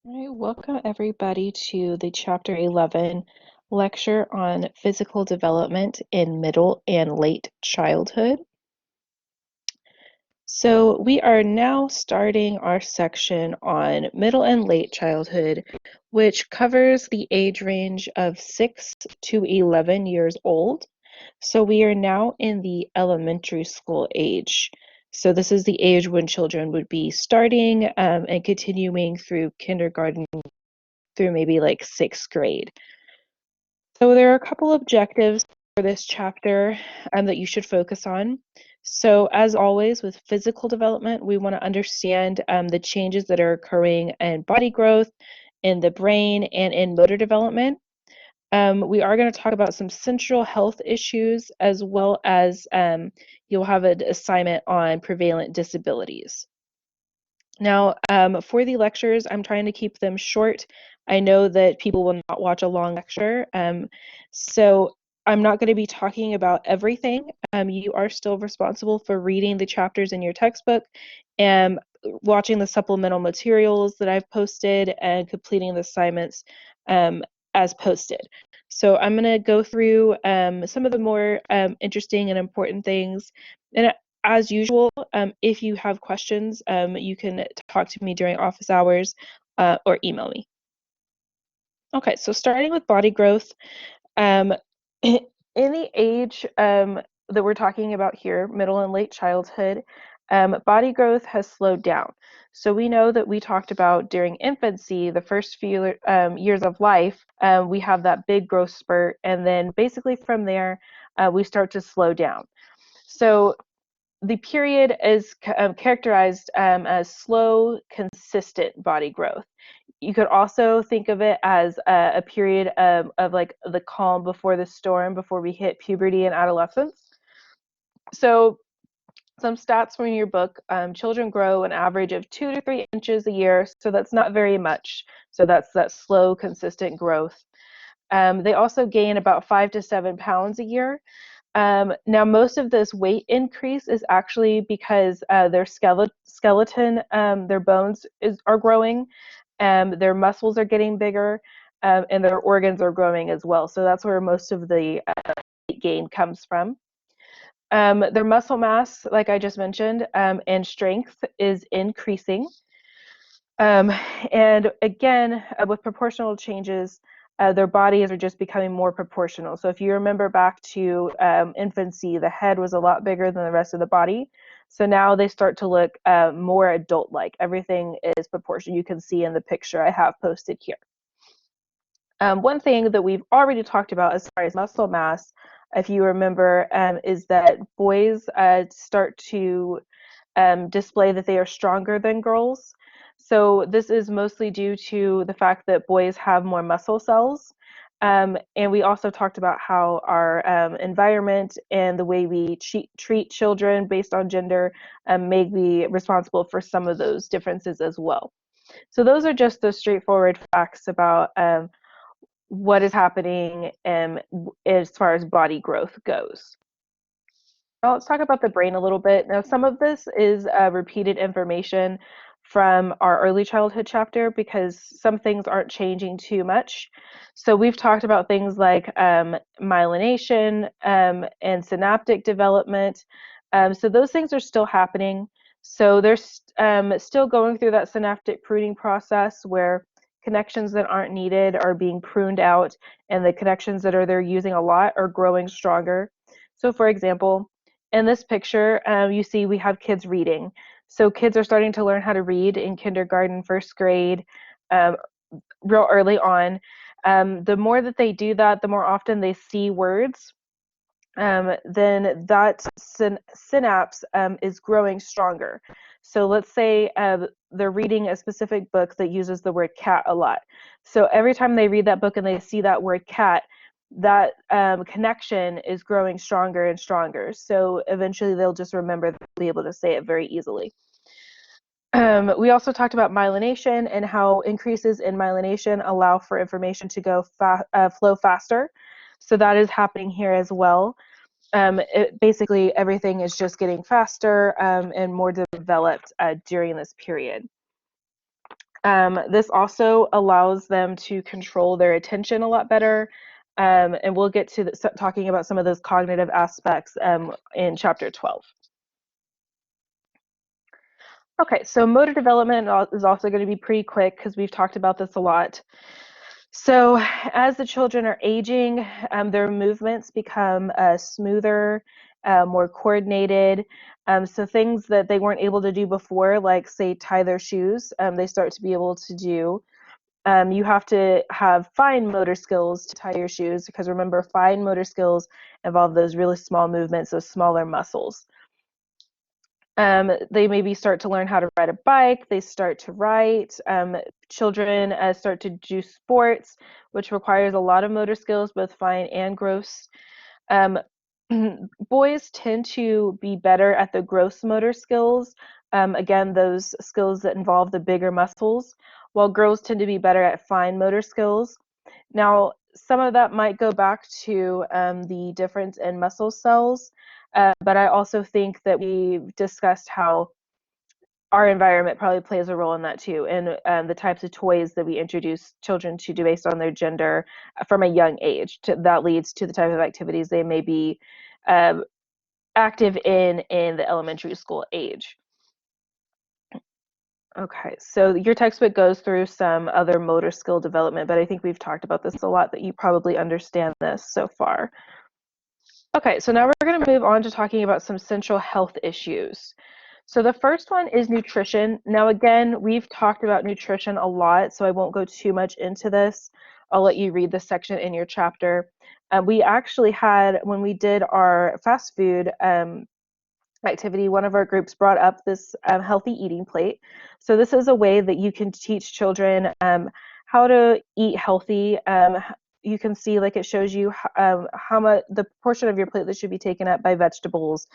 All right, welcome everybody to the Chapter 11 lecture on physical development in middle and late childhood. So we are now starting our section on middle and late childhood, which covers the age range of 6 to 11 years old. So we are now in the elementary school age. So this is the age when children would be starting and continuing through kindergarten through maybe like sixth grade. So there are a couple objectives for this chapter that you should focus on. So as always with physical development, we want to understand the changes that are occurring in body growth, in the brain, and in motor development. We are going to talk about some central health issues as well as you'll have an assignment on prevalent disabilities. Now, for the lectures, I'm trying to keep them short. I know that people will not watch a long lecture, so I'm not going to be talking about everything. You are still responsible for reading the chapters in your textbook and watching the supplemental materials that I've posted and completing the assignments as posted. So I'm going to go through some of the more interesting and important things. And as usual, if you have questions, you can talk to me during office hours or email me. Okay, so starting with body growth, um, in the age that we're talking about here, middle and late childhood, body growth has slowed down. So we know that we talked about during infancy, the first few years of life, we have that big growth spurt, and then basically from there, we start to slow down. So the period is characterized as slow, consistent body growth. You could also think of it as a period of like the calm before the storm, before we hit puberty and adolescence. So some stats from your book, children grow an average of 2 to 3 inches a year, so that's not very much. So that's that slow, consistent growth. They also gain about 5 to 7 pounds a year. Now, most of this weight increase is actually because their skeleton, their bones are growing, their muscles are getting bigger, and their organs are growing as well. So that's where most of the weight gain comes from. Their muscle mass, like I just mentioned, and strength is increasing. Um, and again, with proportional changes, their bodies are just becoming more proportional. So if you remember back to infancy, the head was a lot bigger than the rest of the body. So now they start to look more adult-like. Everything is proportional. You can see in the picture I have posted here. One thing that we've already talked about as far as muscle mass, if you remember, is that boys start to display that they are stronger than girls. So this is mostly due to the fact that boys have more muscle cells. And we also talked about how our environment and the way we treat children based on gender may be responsible for some of those differences as well. So those are just the straightforward facts about what is happening as far as body growth goes. Now let's talk about the brain a little bit. Now, some of this is repeated information from our early childhood chapter because some things aren't changing too much. So we've talked about things like myelination and synaptic development. So those things are still happening. So they're still going through that synaptic pruning process where connections that aren't needed are being pruned out, and the connections that they're using a lot are growing stronger. So for example, in this picture, you see we have kids reading. So kids are starting to learn how to read in kindergarten, first grade, um, real early on. The more that they do that, the more often they see words, then that synapse is growing stronger. So let's say they're reading a specific book that uses the word cat a lot. So every time they read that book and they see that word cat, that connection is growing stronger and stronger. So eventually they'll just remember, they'll be able to say it very easily. We also talked about myelination and how increases in myelination allow for information to flow faster. So that is happening here as well. Basically, everything is just getting faster and more developed during this period. This also allows them to control their attention a lot better. And we'll get to talking about some of those cognitive aspects in chapter 12. Okay, so motor development is also going to be pretty quick because we've talked about this a lot. So as the children are aging, their movements become smoother, more coordinated. So things that they weren't able to do before, like say tie their shoes, they start to be able to do. You have to have fine motor skills to tie your shoes because remember, fine motor skills involve those really small movements, those smaller muscles. They maybe start to learn how to ride a bike, they start to write. Children start to do sports, which requires a lot of motor skills, both fine and gross. Um, boys tend to be better at the gross motor skills, again, those skills that involve the bigger muscles, while girls tend to be better at fine motor skills. Now, some of that might go back to the difference in muscle cells, but I also think that we discussed how our environment probably plays a role in that too, and the types of toys that we introduce children to do based on their gender from a young age. That leads to the type of activities they may be um, active in the elementary school age. Okay, so your textbook goes through some other motor skill development, but I think we've talked about this a lot that you probably understand this so far. Okay, so now we're going to move on to talking about some central health issues. So the first one is nutrition. Now again, we've talked about nutrition a lot, so I won't go too much into this. I'll let you read this section in your chapter. We actually had, when we did our fast food activity, one of our groups brought up this healthy eating plate. So this is a way that you can teach children how to eat healthy. You can see, like, it shows you how much the portion of your plate that should be taken up by vegetables,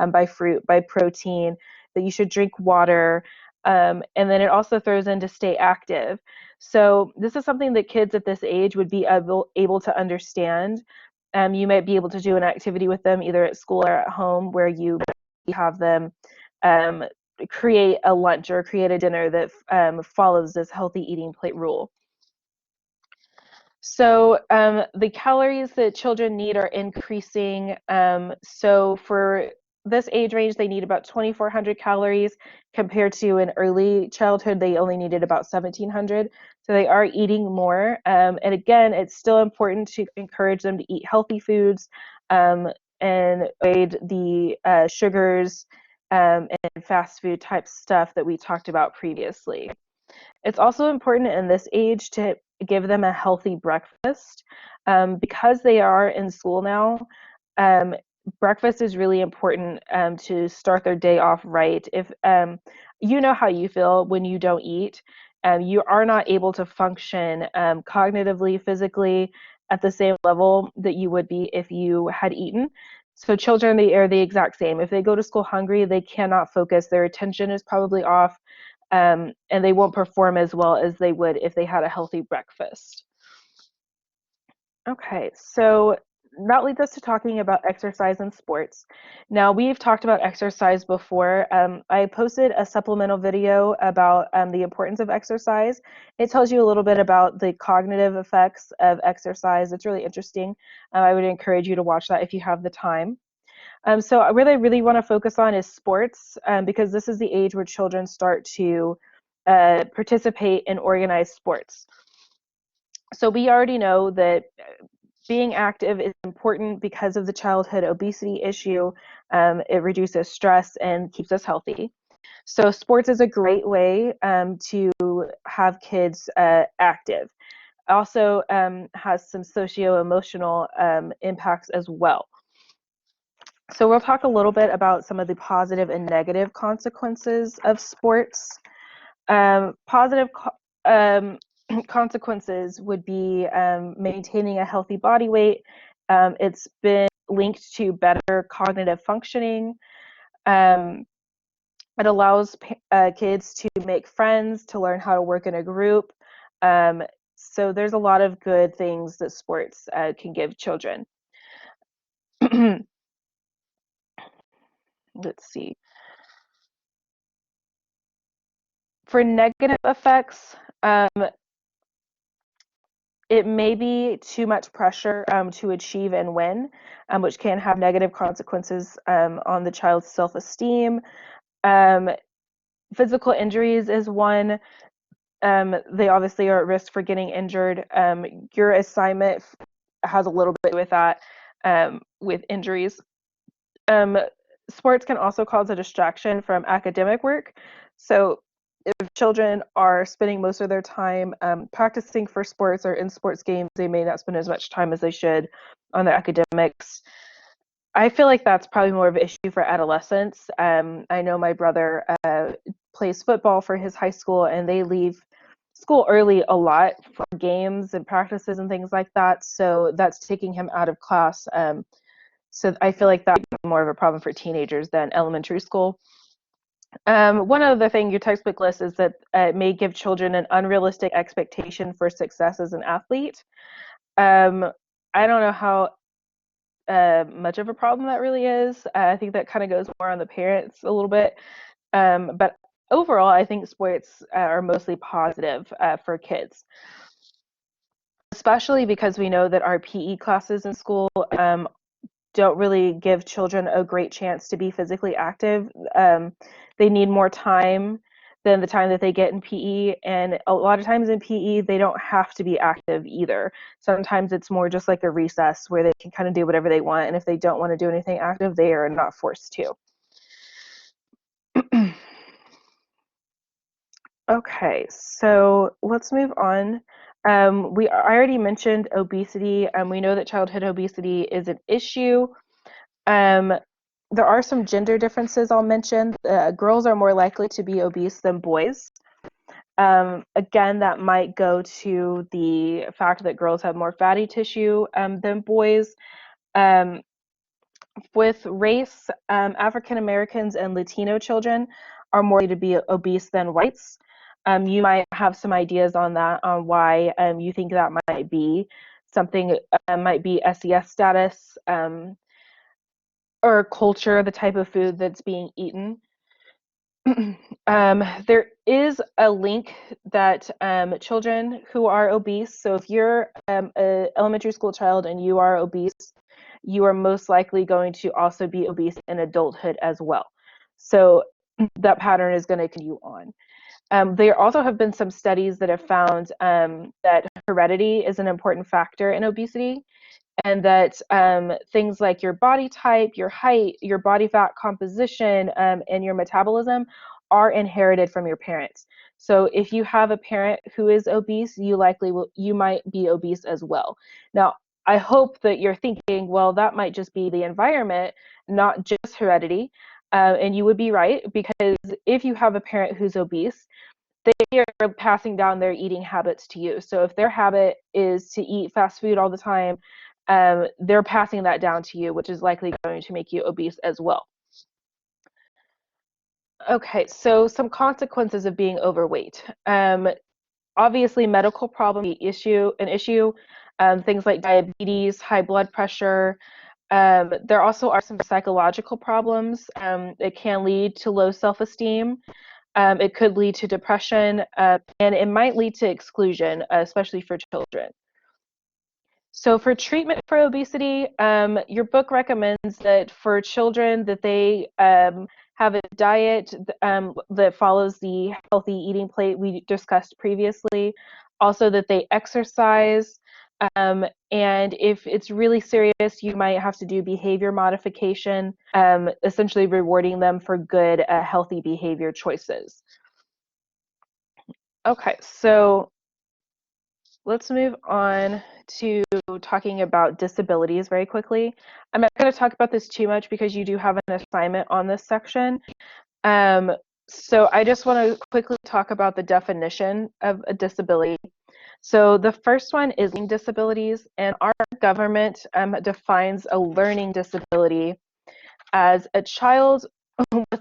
by fruit, by protein, that you should drink water, and then it also throws in to stay active. So this is something that kids at this age would be able to understand. You might be able to do an activity with them either at school or at home where you have them um, create a lunch or create a dinner that follows this healthy eating plate rule. So the calories that children need are increasing. So for this age range, they need about 2,400 calories compared to in early childhood, they only needed about 1,700. So they are eating more. And again, it's still important to encourage them to eat healthy foods and avoid the sugars and fast food type stuff that we talked about previously. It's also important in this age to give them a healthy breakfast. Because they are in school now, um, breakfast is really important to start their day off right. If you know how you feel when you don't eat, you are not able to function cognitively, physically at the same level that you would be if you had eaten. So children, they are the exact same. If they go to school hungry, they cannot focus. Their attention is probably off, and they won't perform as well as they would if they had a healthy breakfast. Okay, so that leads us to talking about exercise and sports. Now, we've talked about exercise before. I posted a supplemental video about the importance of exercise. It tells you a little bit about the cognitive effects of exercise. It's really interesting. I would encourage you to watch that if you have the time. So where I really want to focus on is sports, because this is the age where children start to participate in organized sports. So we already know that being active is important because of the childhood obesity issue. It reduces stress and keeps us healthy. So sports is a great way to have kids active. Also has some socio-emotional impacts as well. So we'll talk a little bit about some of the positive and negative consequences of sports. Positive consequences would be maintaining a healthy body weight. It's been linked to better cognitive functioning. Um, it allows kids to make friends, to learn how to work in a group. So there's a lot of good things that sports can give children. Let's see. For negative effects, it may be too much pressure to achieve and win, which can have negative consequences on the child's self-esteem. Um, Physical injuries is one. They obviously are at risk for getting injured. Your assignment has a little bit with that, with injuries. Um, Sports can also cause a distraction from academic work. So if children are spending most of their time practicing for sports or in sports games, they may not spend as much time as they should on their academics. I feel like that's probably more of an issue for adolescents. I know my brother plays football for his high school, and they leave school early a lot for games and practices and things like that. So that's taking him out of class. So I feel like that's more of a problem for teenagers than elementary school. One other thing your textbook lists is that it may give children an unrealistic expectation for success as an athlete. Um, I don't know how much of a problem that really is. I think that kind of goes more on the parents a little bit. But overall, I think sports are mostly positive for kids, especially because we know that our PE classes in school don't really give children a great chance to be physically active. They need more time than the time that they get in PE. And a lot of times in PE, they don't have to be active either. Sometimes it's more just like a recess where they can kind of do whatever they want. And if they don't want to do anything active, they are not forced to. Okay, so let's move on. I already mentioned obesity. We know that childhood obesity is an issue. Um, there are some gender differences I'll mention. Girls are more likely to be obese than boys. Again, that might go to the fact that girls have more fatty tissue than boys. Um, with race, African Americans and Latino children are more likely to be obese than whites. You might have some ideas on that, on why you think that might be. Something might be SES status, or culture, the type of food that's being eaten. There is a link that children who are obese, so if you're an elementary school child and you are obese, you are most likely going to also be obese in adulthood as well. So that pattern is going to continue on. There also have been some studies that have found that heredity is an important factor in obesity, and that things like your body type, your height, your body fat composition, and your metabolism are inherited from your parents. So if you have a parent who is obese, you might be obese as well. Now, I hope that you're thinking, well, that might just be the environment, not just heredity. And you would be right, because if you have a parent who's obese, they are passing down their eating habits to you. So if their habit is to eat fast food all the time, they're passing that down to you, which is likely going to make you obese as well. Okay, so some consequences of being overweight. Obviously, medical problem an issue. Things like diabetes, high blood pressure. There also are some psychological problems. It can lead to low self-esteem. It could lead to depression, and it might lead to exclusion, especially for children. So for treatment for obesity, your book recommends that for children that they have a diet that follows the healthy eating plate we discussed previously. Also that they exercise, and if it's really serious, you might have to do behavior modification, essentially rewarding them for good, healthy behavior choices. Okay, so let's move on to talking about disabilities very quickly. I'm not going to talk about this too much because you do have an assignment on this section. Um, so I just want to quickly talk about the definition of a disability. So the first one is learning disabilities, and our government defines a learning disability as a child with a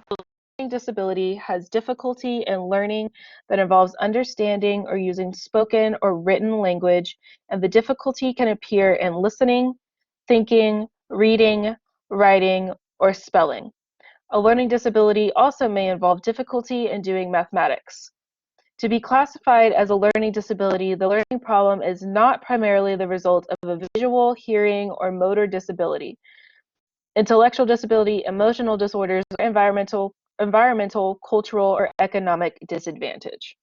learning disability has difficulty in learning that involves understanding or using spoken or written language, and the difficulty can appear in listening, thinking, reading, writing, or spelling. A learning disability also may involve difficulty in doing mathematics. To be classified as a learning disability, the learning problem is not primarily the result of a visual, hearing, or motor disability. Intellectual disability, emotional disorders, or environmental, cultural, or economic disadvantage.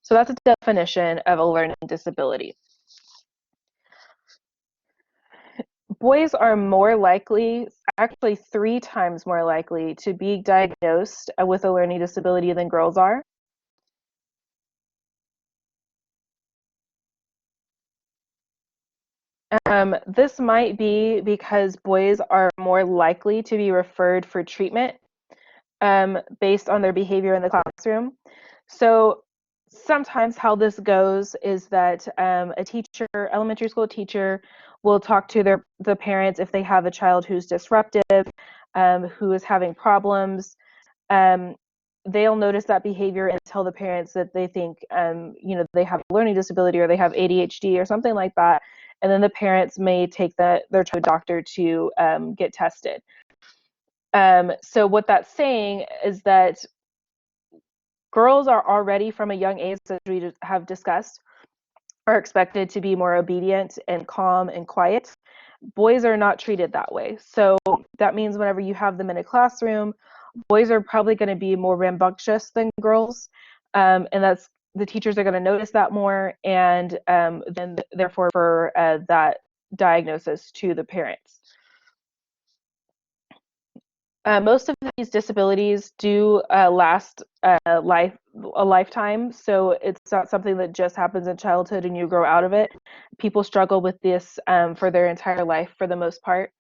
So that's a definition of a learning disability. Boys are more likely, actually 3 times more likely, to be diagnosed with a learning disability than girls are. This might be because boys are more likely to be referred for treatment based on their behavior in the classroom. So sometimes how this goes is that a teacher, elementary school teacher, will talk to the parents if they have a child who's disruptive, who is having problems. Um, they'll notice that behavior and tell the parents that they think they have a learning disability or they have ADHD or something like that, and then the parents may take their child to a doctor to get tested. So what that's saying is that girls are already from a young age, as we have discussed, are expected to be more obedient and calm and quiet. Boys are not treated that way. So that means whenever you have them in a classroom, boys are probably going to be more rambunctious than girls. And that's the teachers are going to notice that more, and then therefore for that diagnosis to the parents. Most of these disabilities do last a lifetime, so it's not something that just happens in childhood and you grow out of it. People struggle with this for their entire life for the most part.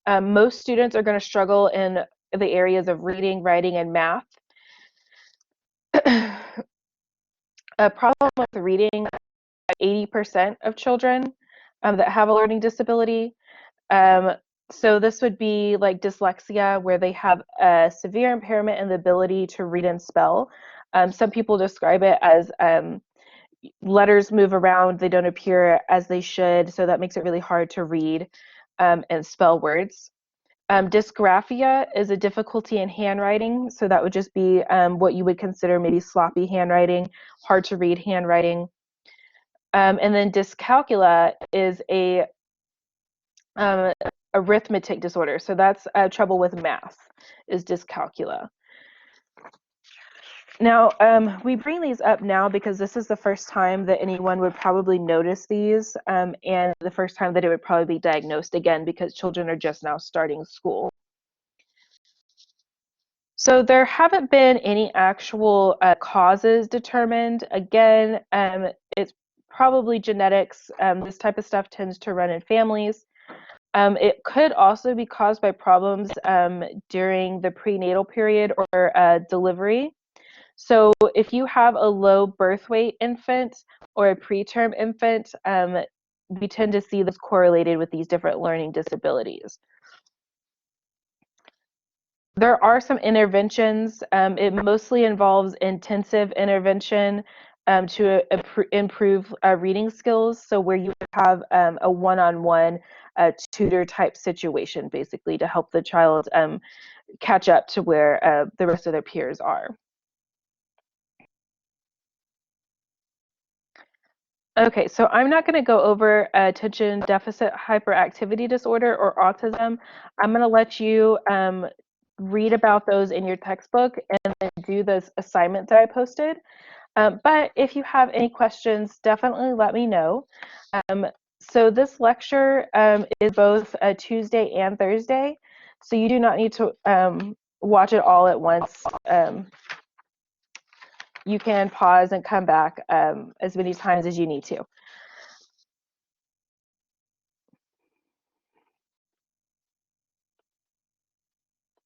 Most students are going to struggle in the areas of reading, writing, and math. A problem with reading, 80% of children that have a learning disability. So this would be like dyslexia, where they have a severe impairment in the ability to read and spell. Some people describe it as letters move around, they don't appear as they should, so that makes it really hard to read and spell words. Dysgraphia is a difficulty in handwriting, so that would just be what you would consider maybe sloppy handwriting, hard to read handwriting. And then dyscalculia is a arithmetic disorder, so that's trouble with math, is dyscalculia. Now, we bring these up now because this is the first time that anyone would probably notice these, and the first time that it would probably be diagnosed again because children are just now starting school. So there haven't been any actual causes determined. Again, it's probably genetics. This type of stuff tends to run in families. It could also be caused by problems during the prenatal period or delivery. So if you have a low birth weight infant or a preterm infant, we tend to see this correlated with these different learning disabilities. There are some interventions. It mostly involves intensive intervention to improve reading skills. So where you have a one-on-one tutor type situation, basically, to help the child catch up to where the rest of their peers are. Okay, so I'm not going to go over attention deficit hyperactivity disorder or autism. I'm going to let you read about those in your textbook and then do this assignment that I posted. But if you have any questions, definitely let me know. So this lecture is both Tuesday and Thursday, so you do not need to watch it all at once. You can pause and come back as many times as you need to.